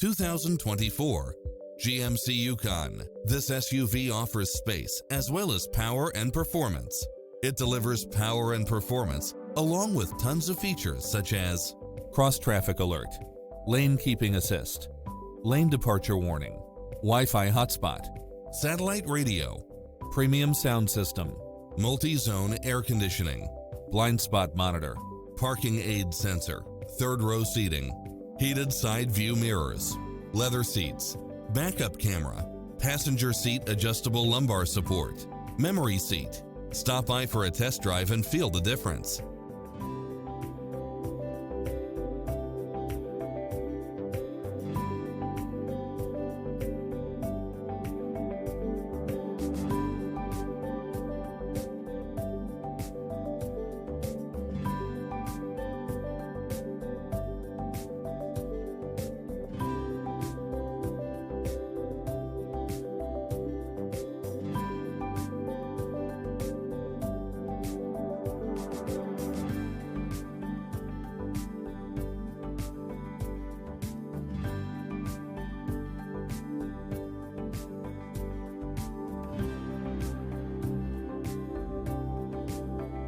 2024 GMC Yukon. This SUV offers space as well as power and performance. It delivers power and performance along with tons of features such as cross-traffic alert, lane keeping assist, lane departure warning, Wi-Fi hotspot, satellite radio, premium sound system, multi-zone air conditioning, blind spot monitor, parking aid sensor, third row seating, heated side view mirrors, leather seats, backup camera, passenger seat adjustable lumbar support, memory seat. Stop by for a test drive and feel the difference.